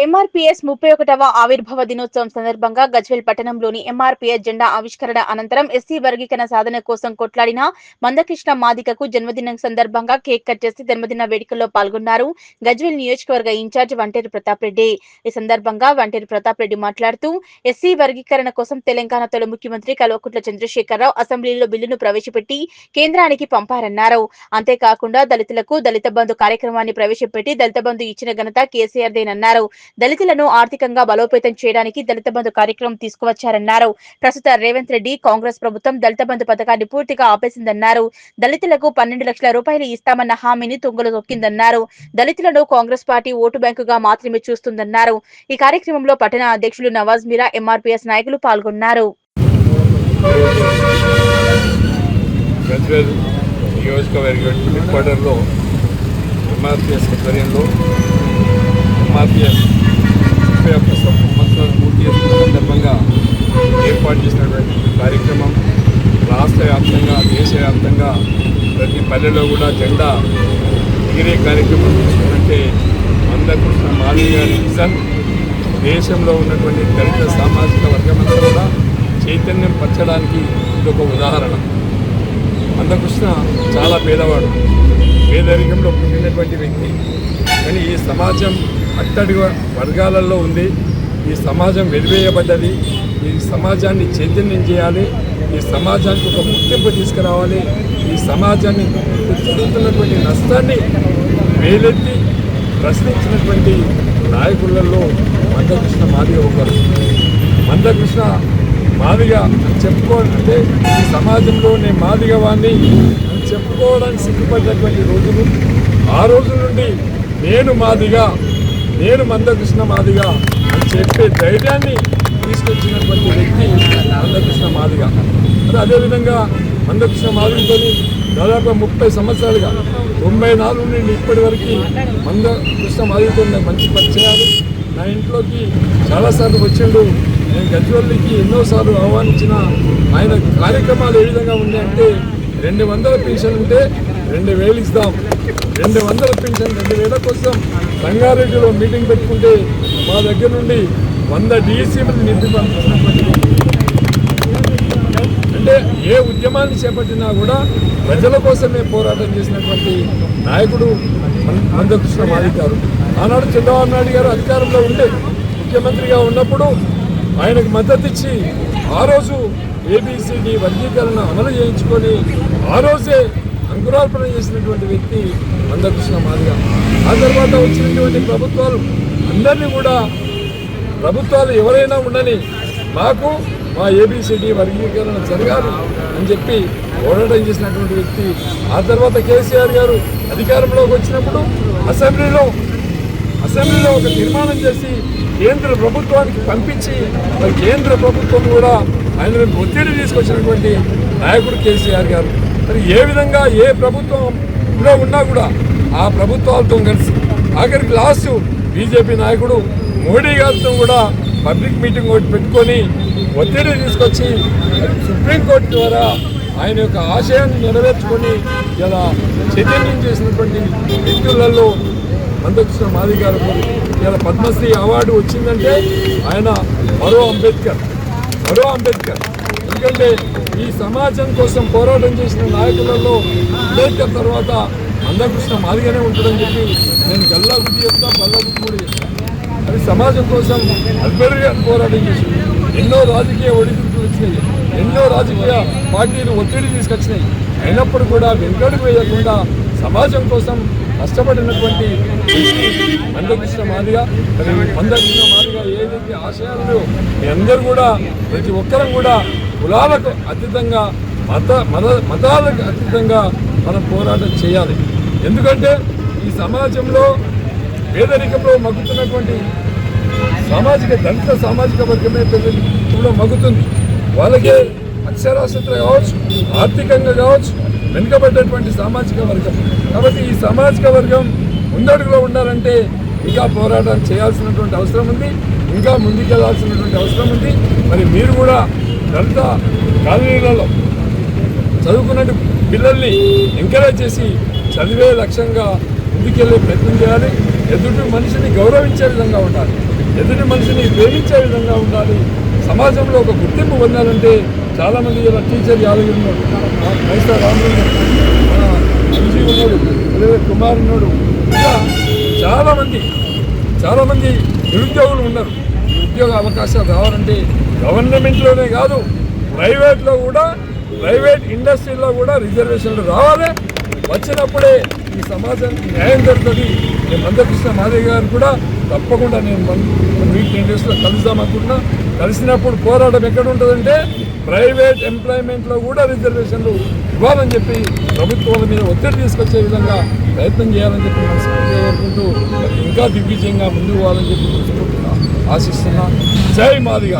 MRPS 31వ ఆవిర్భావ దినోత్సవం సందర్భంగా గజ్వేల్ పట్టణంలోని ఎంఆర్పీఎస్ జెండా ఆవిష్కరణ అనంతరం ఎస్సీ వర్గీకరణ సాధన కోసం కొట్లాడిన మందకృష్ణ మాదిగకు జన్మదినం సందర్భంగా కేక్ కట్ చేసి జన్మదిన వేడుకల్లో పాల్గొన్నారు గజ్వేల్ నియోజకవర్గ ఇన్ఛార్జ్ వంటేరు ప్రతాప్ రెడ్డి. ఈ సందర్భంగా వంటేరు ప్రతాప్ రెడ్డి మాట్లాడుతూ ఎస్సీ వర్గీకరణ కోసం తెలంగాణ తొలి ముఖ్యమంత్రి కల్వకుంట్ల చంద్రశేఖరరావు అసెంబ్లీలో బిల్లును ప్రవేశపెట్టి కేంద్రానికి పంపారన్నారు. అంతేకాకుండా దళితులకు దళిత బంధు కార్యక్రమాన్ని ప్రవేశపెట్టి దళిత బంధు ఇచ్చిన ఘనత కేసీఆర్దేనన్నారు. దళితులను ఆర్థికంగా బలోపేతం చేయడానికి దళిత బంధు కార్యక్రమం తీసుకువచ్చారన్నారు. ప్రస్తుత రేవంత్ రెడ్డి కాంగ్రెస్ ప్రభుత్వం దళిత బంధు పథకాన్ని పూర్తిగా ఆపేసిందన్నారు. దళితులకు 12 లక్షల రూపాయలు ఇస్తామన్న హామీని తుంగలు తొక్కిందన్నారు. దళితులను కాంగ్రెస్ పార్టీ ఓటు బ్యాంకుగా మాత్రమే చూస్తుందన్నారు. ఈ కార్యక్రమంలో పట్టణ అధ్యక్షులు నవాజ్ మీరా, ఎంఆర్పీఎస్ నాయకులు పాల్గొన్నారు. ఎంఆర్పీఎస్ 31 సంవత్సరాలు పూర్తి చేసుకున్న సందర్భంగా ఏర్పాటు చేసినటువంటి కార్యక్రమం రాష్ట్ర వ్యాప్తంగా దేశవ్యాప్తంగా ప్రతి పల్లెలో కూడా జెండా ఎగిరే కార్యక్రమం తీసుకున్నట్టే మందకృష్ణ మాదిగ గారి విజన్ దేశంలో ఉన్నటువంటి దళిత సామాజిక వర్గమంతా కూడా చైతన్యం పరచడానికి ఇదొక ఉదాహరణ. మందకృష్ణ చాలా పేదవాడు, పేదరికంలో పుట్టినటువంటి వ్యక్తి. కానీ ఈ సమాజం అట్టడి వర్గాలలో ఉంది. ఈ సమాజం వెలివేయబడ్డది. ఈ సమాజాన్ని చైతన్యం చేయాలి. ఈ సమాజానికి ఒక గుర్తింపు తీసుకురావాలి. ఈ సమాజాన్ని జరుగుతున్నటువంటి నష్టాన్ని వేలెత్తి ప్రశ్నించినటువంటి నాయకులలో మందకృష్ణ మాదిగ ఒకరు. మందకృష్ణ మాదిగ చెప్పుకోవాలంటే ఈ సమాజంలో నేను మాదిగవాణ్ణి అని చెప్పుకోవడానికి సిగ్గుపడ్డటువంటి రోజులు. ఆ రోజు నుండి నేను మందకృష్ణ మాదిగ అని చెప్పే ధైర్యాన్ని తీసుకొచ్చినటువంటి వ్యక్తి మందకృష్ణ మాదిగ. అదేవిధంగా మందకృష్ణ మాదిగతో దాదాపు 30 సంవత్సరాలుగా 94 నుండి ఇప్పటి వరకు మందకృష్ణ మాదిగతో మంచి పరిచయాలు. నా ఇంట్లోకి చాలాసార్లు వచ్చిండు. నేను గజ్వేల్కి ఎన్నోసార్లు ఆహ్వానించిన ఆయన కార్యక్రమాలు ఏ విధంగా ఉన్నాయంటే 200 పెన్షన్ ఉంటే 2000 ఇస్తాం, 200 పెన్షన్ 2000 కోసం సంగారెడ్డిలో మీటింగ్ పెట్టుకుంటే మా దగ్గర నుండి 100 DSCలు నిధి పంపించినటువంటి అంటే ఏ ఉద్యమాన్ని చేపట్టినా కూడా ప్రజల కోసమే పోరాటం చేసినటువంటి నాయకుడు మందకృష్ణ మాదిగ గారు. ఆనాడు చంద్రబాబు నాయుడు గారు అధికారంలో ఉండే ముఖ్యమంత్రిగా ఉన్నప్పుడు ఆయనకు మద్దతు ఇచ్చి ఆ రోజు ABCD వర్గీకరణ అమలు చేయించుకొని ఆ రోజే అంకురార్పణ చేసినటువంటి వ్యక్తి మందకృష్ణ మాదిగ. ఆ తర్వాత వచ్చినటువంటి ప్రభుత్వాలు అందరినీ కూడా ప్రభుత్వాలు ఎవరైనా ఉండని మాకు మా ABCD వర్గీకరణ జరగాలి అని చెప్పి పోరాటం చేసినటువంటి వ్యక్తి. ఆ తర్వాత కేసీఆర్ గారు అధికారంలోకి వచ్చినప్పుడు అసెంబ్లీలో ఒక తీర్మానం చేసి కేంద్ర ప్రభుత్వానికి పంపించి మరి కేంద్ర ప్రభుత్వం కూడా ఆయన ఒత్తిడి తీసుకొచ్చినటువంటి నాయకుడు కేసీఆర్ గారు. మరి ఏ విధంగా ఏ ప్రభుత్వంలో ఉన్నా కూడా ఆ ప్రభుత్వాలతో కలిసి ఆఖరికి లాస్ట్ బీజేపీ నాయకుడు మోడీ గారితో కూడా పబ్లిక్ మీటింగ్ ఒకటి పెట్టుకొని ఒత్తిడి తీసుకొచ్చి సుప్రీంకోర్టు ద్వారా ఆయన యొక్క ఆశయాన్ని నెరవేర్చుకొని ఇలా చైతన్యం చేసినటువంటి వ్యక్తులలో మందకృష్ణ మాదిగ గారు. ఇలా పద్మశ్రీ అవార్డు వచ్చిందంటే ఆయన మరో అంబేద్కర్. ఎందుకంటే ఈ సమాజం కోసం పోరాటం చేసిన నాయకులలో అంబేద్కర్ తర్వాత మందకృష్ణ మాదిగనే ఉంటుందని చెప్పి నేను గల్లా గుడ్డి చెప్తా, బల్లా గుడ్డి కూడా చెప్తాను. అది సమాజం కోసం అల్బెర్గా పోరాటం చేసి ఎన్నో రాజకీయ ఒడిదుడుకులు వచ్చినాయి, ఎన్నో రాజకీయ పార్టీలు ఒత్తిడి తీసుకొచ్చినాయి. అయినప్పుడు కూడా వెనుకడుగు వేయకుండా సమాజం కోసం కష్టపడినటువంటి మందకృష్ణ మాదిగ. మందకృష్ణ మాదిగ ఏదైతే ఆశయాలు మీ అందరూ కూడా ప్రతి ఒక్కరం కూడా కులాలకు అతీతంగా మతాలకు అతీతంగా మనం పోరాటం చేయాలి. ఎందుకంటే ఈ సమాజంలో పేదరికంలో మగ్గుతున్నటువంటి దళిత సామాజిక వర్గమే పేదరికంలో మగ్గుతుంది. వాళ్ళకే అక్షరాస్యత కావచ్చు, ఆర్థికంగా కావచ్చు వెనుకబడ్డటువంటి సామాజిక వర్గం. కాబట్టి ఈ సామాజిక వర్గం ముందడుగులో ఉండాలంటే ఇంకా పోరాటం చేయాల్సినటువంటి అవసరం ఉంది, ఇంకా ముందుకెళ్లాల్సినటువంటి అవసరం ఉంది. మరి మీరు కూడా దళిత కాలనీలలో చదువుకున్న పిల్లల్ని ఎంకరేజ్ చేసి చదివే లక్ష్యంగా ముందుకెళ్ళే ప్రయత్నం చేయాలి. ఎదుటి మనిషిని గౌరవించే విధంగా ఉండాలి, ఎదుటి మనిషిని ప్రేమించే విధంగా ఉండాలి. సమాజంలో ఒక గుర్తింపు పొందాలంటే చాలామంది ఇలా టీచర్ యాదగిరి ఉన్నాడు, మైసా రాముడు ఉన్నాడు, అంజీ ఉన్నాడు, లేదా కుమార్ ఉన్నాడు, ఇలా చాలామంది నిరుద్యోగులు ఉన్నారు. ఉద్యోగ అవకాశాలు రావాలంటే గవర్నమెంట్లోనే కాదు, ప్రైవేట్లో కూడా, ప్రైవేట్ ఇండస్ట్రీలో కూడా రిజర్వేషన్లు రావాలి. వచ్చినప్పుడే ఈ సమాజానికి న్యాయం జరుగుతుంది. నేను మందకృష్ణ మాదిగ గారు కూడా తప్పకుండా నేను వీక్ 10 డేస్లో కలుద్దామనుకుంటున్నా. కలిసినప్పుడు పోరాటం ఎక్కడ ఉంటుందంటే ప్రైవేట్ ఎంప్లాయ్మెంట్లో కూడా రిజర్వేషన్లు ఇవ్వాలని చెప్పి ప్రభుత్వాల మీద ఒత్తిడి తీసుకొచ్చే విధంగా ప్రయత్నం చేయాలని చెప్పి మనస్ఫూర్తిగా కోరుకుంటూ ఇంకా దిగ్విజయంగా ముందుకు పోవాలని చెప్పి ఆశిస్తున్నా. జై మాదిగ.